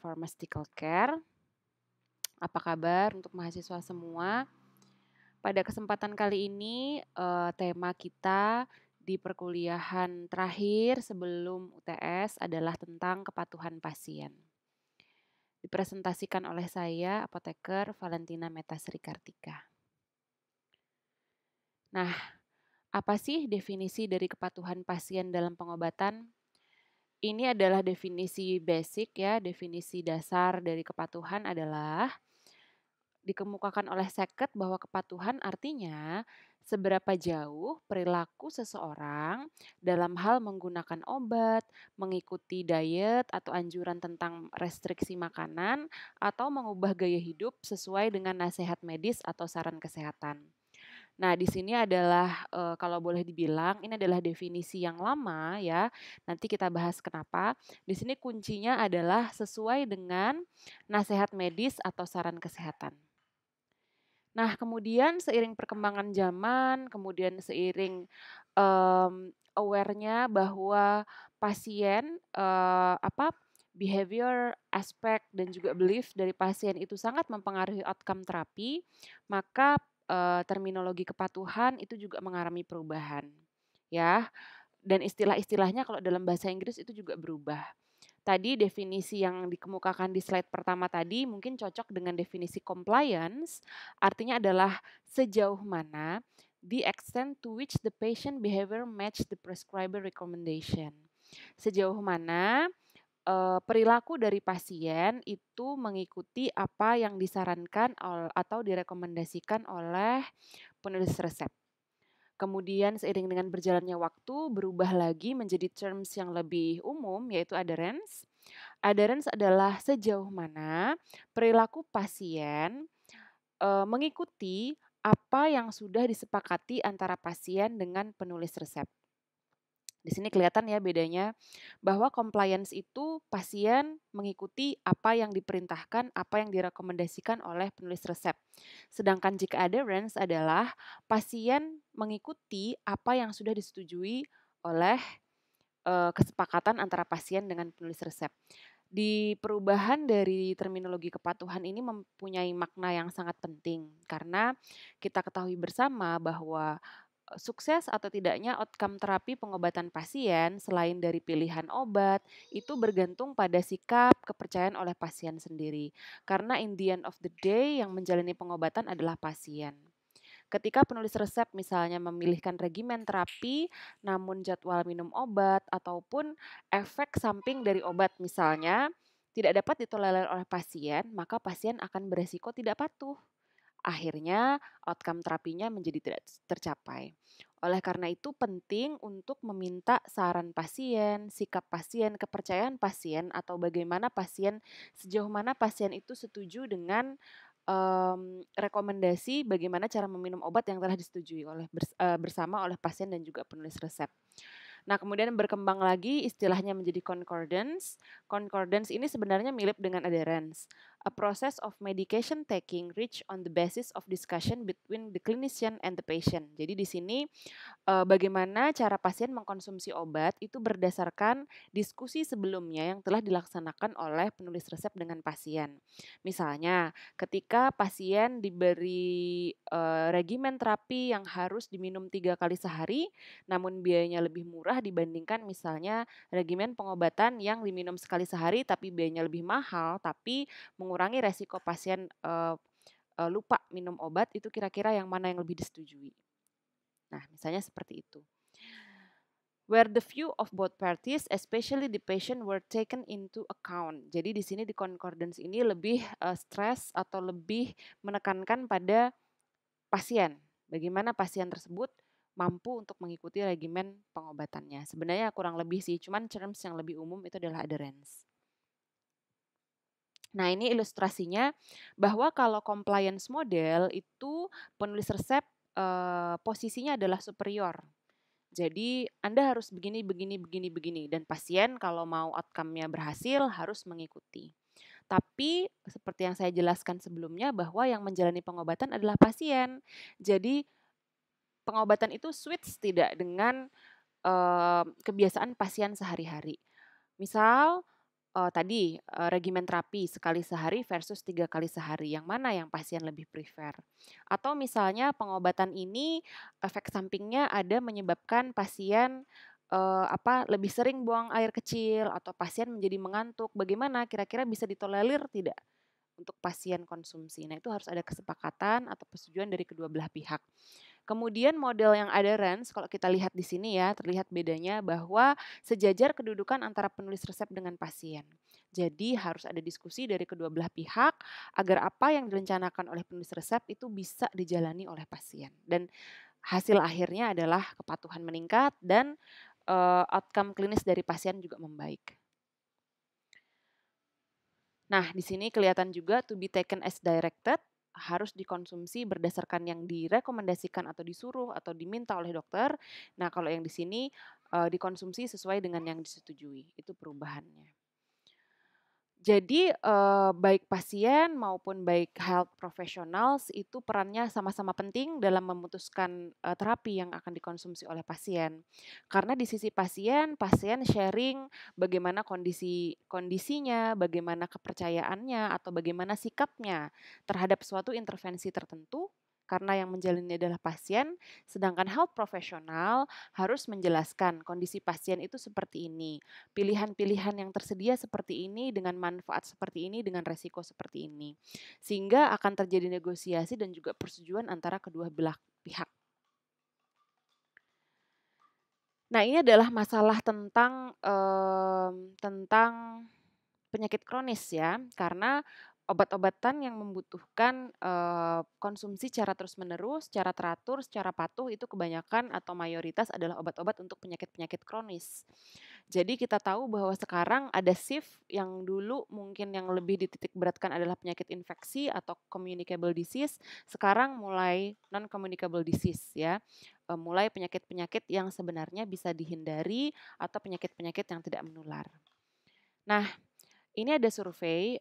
Pharmaceutical Care. Apa kabar untuk mahasiswa semua? Pada kesempatan kali ini, tema kita di perkuliahan terakhir sebelum UTS adalah tentang kepatuhan pasien. Dipresentasikan oleh saya, Apoteker Valentina Metasri Kartika. Nah, apa sih definisi dari kepatuhan pasien dalam pengobatan? Ini adalah definisi basic ya, definisi dasar dari kepatuhan adalah dikemukakan oleh Sackett bahwa kepatuhan artinya seberapa jauh perilaku seseorang dalam hal menggunakan obat, mengikuti diet atau anjuran tentang restriksi makanan, atau mengubah gaya hidup sesuai dengan nasihat medis atau saran kesehatan. Nah, di sini adalah, kalau boleh dibilang ini adalah definisi yang lama ya, nanti kita bahas kenapa. Di sini kuncinya adalah sesuai dengan nasihat medis atau saran kesehatan. Nah, kemudian seiring perkembangan zaman, kemudian seiring, aware-nya bahwa pasien, behavior, aspek, dan juga belief dari pasien itu sangat mempengaruhi outcome terapi, maka, terminologi kepatuhan itu juga mengalami perubahan, ya. Dan istilah-istilahnya kalau dalam bahasa Inggris itu juga berubah. Tadi definisi yang dikemukakan di slide pertama tadi mungkin cocok dengan definisi compliance, artinya adalah sejauh mana the extent to which the patient behavior match the prescriber recommendation. Sejauh mana perilaku dari pasien itu mengikuti apa yang disarankan atau direkomendasikan oleh penulis resep. Kemudian seiring dengan berjalannya waktu berubah lagi menjadi terms yang lebih umum yaitu adherence. Adherence adalah sejauh mana perilaku pasien, mengikuti apa yang sudah disepakati antara pasien dengan penulis resep. Di sini kelihatan ya bedanya, bahwa compliance itu pasien mengikuti apa yang diperintahkan, apa yang direkomendasikan oleh penulis resep. Sedangkan jika adherence adalah pasien mengikuti apa yang sudah disetujui oleh kesepakatan antara pasien dengan penulis resep. Di perubahan dari terminologi kepatuhan ini mempunyai makna yang sangat penting karena kita ketahui bersama bahwa sukses atau tidaknya outcome terapi pengobatan pasien selain dari pilihan obat itu bergantung pada sikap kepercayaan oleh pasien sendiri. Karena in the end of the day yang menjalani pengobatan adalah pasien. Ketika penulis resep misalnya memilihkan regimen terapi, namun jadwal minum obat ataupun efek samping dari obat misalnya tidak dapat ditolerir oleh pasien, maka pasien akan beresiko tidak patuh. Akhirnya outcome terapinya menjadi tidak tercapai. Oleh karena itu penting untuk meminta saran pasien, sikap pasien, kepercayaan pasien atau bagaimana pasien, sejauh mana pasien itu setuju dengan rekomendasi bagaimana cara meminum obat yang telah disetujui bersama oleh pasien dan juga penulis resep. Nah, kemudian berkembang lagi istilahnya menjadi concordance. Concordance ini sebenarnya mirip dengan adherence. A process of medication taking reach on the basis of discussion between the clinician and the patient. Jadi di sini bagaimana cara pasien mengkonsumsi obat itu berdasarkan diskusi sebelumnya yang telah dilaksanakan oleh penulis resep dengan pasien. Misalnya, ketika pasien diberi regimen terapi yang harus diminum 3 kali sehari, namun biayanya lebih murah dibandingkan misalnya regimen pengobatan yang diminum sekali sehari tapi biayanya lebih mahal, tapi mengurangi resiko pasien lupa minum obat, itu kira-kira yang mana yang lebih disetujui. Nah, misalnya seperti itu. Where the view of both parties, especially the patient, were taken into account. Jadi di sini di concordance ini lebih stres atau lebih menekankan pada pasien. Bagaimana pasien tersebut mampu untuk mengikuti regimen pengobatannya. Sebenarnya kurang lebih sih, cuman terms yang lebih umum itu adalah adherence. Nah, ini ilustrasinya bahwa kalau compliance model itu penulis resep posisinya adalah superior. Jadi Anda harus begini, begini, begini, begini. Dan pasien kalau mau outcome-nya berhasil harus mengikuti. Tapi seperti yang saya jelaskan sebelumnya bahwa yang menjalani pengobatan adalah pasien. Jadi pengobatan itu switch tidak dengan kebiasaan pasien sehari-hari. Misal regimen terapi sekali sehari versus 3 kali sehari, yang mana yang pasien lebih prefer. Atau misalnya pengobatan ini efek sampingnya ada menyebabkan pasien, lebih sering buang air kecil atau pasien menjadi mengantuk, bagaimana kira-kira bisa ditolerir tidak untuk pasien konsumsi? Nah, itu harus ada kesepakatan atau persetujuan dari kedua belah pihak. Kemudian model yang adherence, kalau kita lihat di sini ya, terlihat bedanya bahwa sejajar kedudukan antara penulis resep dengan pasien. Jadi harus ada diskusi dari kedua belah pihak agar apa yang direncanakan oleh penulis resep itu bisa dijalani oleh pasien. Dan hasil akhirnya adalah kepatuhan meningkat dan outcome klinis dari pasien juga membaik. Nah, di sini kelihatan juga to be taken as directed, harus dikonsumsi berdasarkan yang direkomendasikan atau disuruh atau diminta oleh dokter. Nah, kalau yang di sini dikonsumsi sesuai dengan yang disetujui, itu perubahannya. Jadi baik pasien maupun baik health professionals itu perannya sama-sama penting dalam memutuskan terapi yang akan dikonsumsi oleh pasien. Karena di sisi pasien, pasien sharing bagaimana kondisinya, bagaimana kepercayaannya atau bagaimana sikapnya terhadap suatu intervensi tertentu. Karena yang menjalani adalah pasien, sedangkan health professional harus menjelaskan kondisi pasien itu seperti ini, pilihan-pilihan yang tersedia seperti ini dengan manfaat seperti ini dengan resiko seperti ini. Sehingga akan terjadi negosiasi dan juga persetujuan antara kedua belah pihak. Nah, ini adalah masalah tentang penyakit kronis ya, karena obat-obatan yang membutuhkan konsumsi secara terus-menerus, secara teratur, secara patuh itu kebanyakan atau mayoritas adalah obat-obat untuk penyakit-penyakit kronis. Jadi kita tahu bahwa sekarang ada shift yang dulu mungkin yang lebih dititik beratkan adalah penyakit infeksi atau communicable disease, sekarang mulai non-communicable disease ya. Mulai penyakit-penyakit yang sebenarnya bisa dihindari atau penyakit-penyakit yang tidak menular. Nah, ini ada survei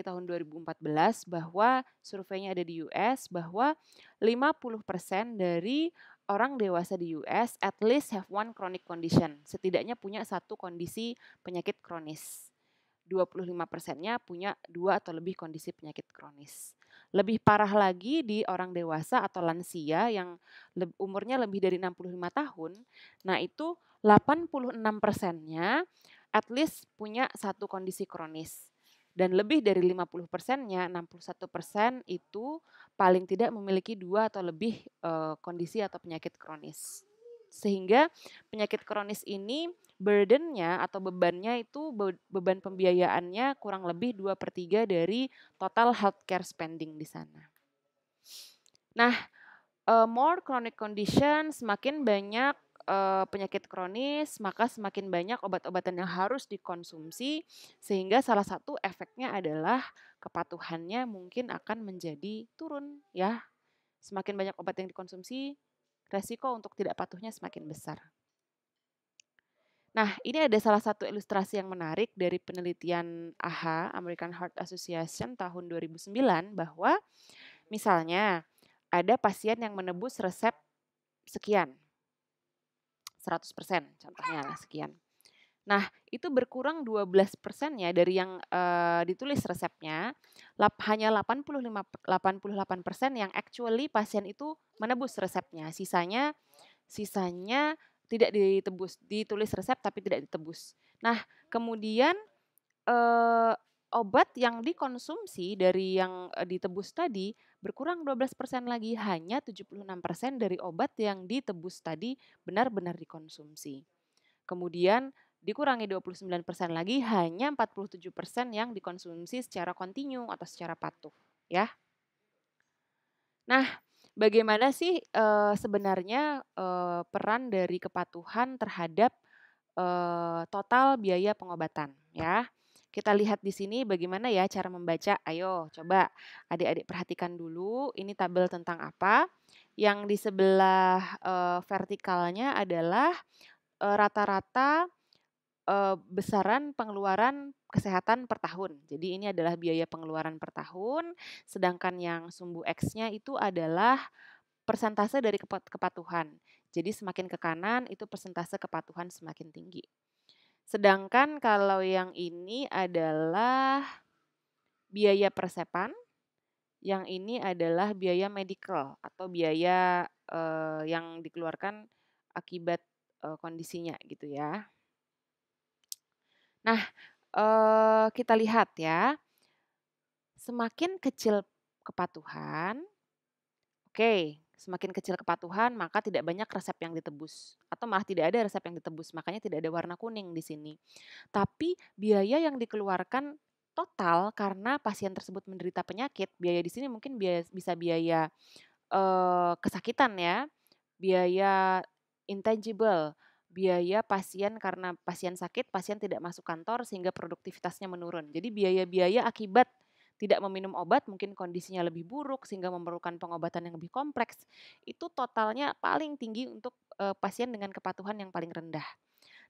tahun 2014 bahwa surveinya ada di US bahwa 50% dari orang dewasa di US at least have one chronic condition, setidaknya punya satu kondisi penyakit kronis. 25%-nya punya 2 atau lebih kondisi penyakit kronis. Lebih parah lagi di orang dewasa atau lansia yang umurnya lebih dari 65 tahun, nah itu 86%-nya at least punya satu kondisi kronis. Dan lebih dari 50%-nya, 61% itu paling tidak memiliki 2 atau lebih kondisi atau penyakit kronis. Sehingga penyakit kronis ini burden-nya atau bebannya itu beban pembiayaannya kurang lebih 2/3 dari total healthcare spending di sana. Nah, more chronic condition, semakin banyak penyakit kronis, maka semakin banyak obat-obatan yang harus dikonsumsi, sehingga salah satu efeknya adalah kepatuhannya mungkin akan menjadi turun ya. Semakin banyak obat yang dikonsumsi, resiko untuk tidak patuhnya semakin besar. Nah, ini ada salah satu ilustrasi yang menarik dari penelitian AHA, American Heart Association tahun 2009, bahwa misalnya ada pasien yang menebus resep sekian, 100% contohnya sekian. Nah, itu berkurang 12% ya dari yang ditulis resepnya, hanya 88% yang actually pasien itu menebus resepnya, sisanya tidak ditebus, ditulis resep tapi tidak ditebus. Nah, kemudian obat yang dikonsumsi dari yang ditebus tadi berkurang 12% lagi, hanya 76% dari obat yang ditebus tadi benar-benar dikonsumsi. Kemudian dikurangi 29% lagi, hanya 47% yang dikonsumsi secara kontinu atau secara patuh ya. Nah, bagaimana sih sebenarnya peran dari kepatuhan terhadap total biaya pengobatan ya. Kita lihat di sini bagaimana ya cara membaca. Ayo coba adik-adik perhatikan dulu ini tabel tentang apa. Yang di sebelah vertikalnya adalah rata-rata besaran pengeluaran kesehatan per tahun. Jadi ini adalah biaya pengeluaran per tahun, sedangkan yang sumbu X-nya itu adalah persentase dari kepatuhan. Jadi semakin ke kanan itu persentase kepatuhan semakin tinggi. Sedangkan kalau yang ini adalah biaya persepan, yang ini adalah biaya medical atau biaya, yang dikeluarkan akibat, kondisinya gitu ya. Nah, kita lihat ya, semakin kecil kepatuhan, oke, semakin kecil kepatuhan maka tidak banyak resep yang ditebus atau malah tidak ada resep yang ditebus, makanya tidak ada warna kuning di sini. Tapi biaya yang dikeluarkan total karena pasien tersebut menderita penyakit, biaya di sini mungkin bisa biaya, kesakitan ya, biaya intangible, biaya pasien karena pasien sakit, pasien tidak masuk kantor sehingga produktivitasnya menurun. Jadi biaya-biaya akibat tidak meminum obat, mungkin kondisinya lebih buruk sehingga memerlukan pengobatan yang lebih kompleks, itu totalnya paling tinggi untuk, pasien dengan kepatuhan yang paling rendah.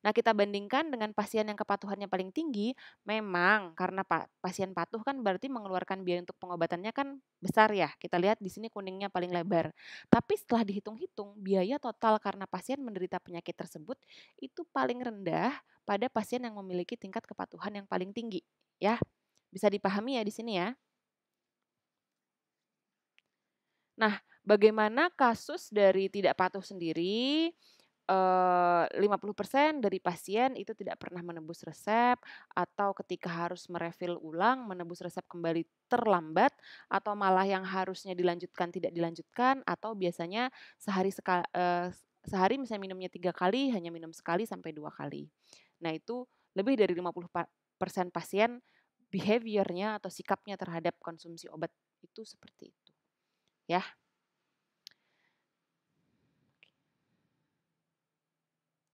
Nah, kita bandingkan dengan pasien yang kepatuhannya paling tinggi, memang karena pasien patuh kan berarti mengeluarkan biaya untuk pengobatannya kan besar ya. Kita lihat di sini kuningnya paling lebar. Tapi setelah dihitung-hitung, biaya total karena pasien menderita penyakit tersebut itu paling rendah pada pasien yang memiliki tingkat kepatuhan yang paling tinggi, ya. Bisa dipahami ya di sini ya. Nah, bagaimana kasus dari tidak patuh sendiri? 50% dari pasien itu tidak pernah menebus resep, atau ketika harus merefill ulang, menebus resep kembali terlambat, atau malah yang harusnya dilanjutkan tidak dilanjutkan, atau biasanya sehari misalnya minumnya 3 kali, hanya minum sekali sampai 2 kali. Nah, itu lebih dari 50% pasien behavior-nya atau sikapnya terhadap konsumsi obat itu seperti itu, ya.